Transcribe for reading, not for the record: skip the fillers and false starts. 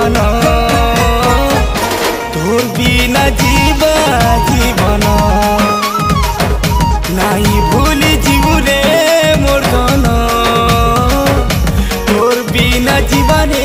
धन तोर बिना जीवा जीवन नहीं भूली जीवु रे मोर धन तोर बिना जीवने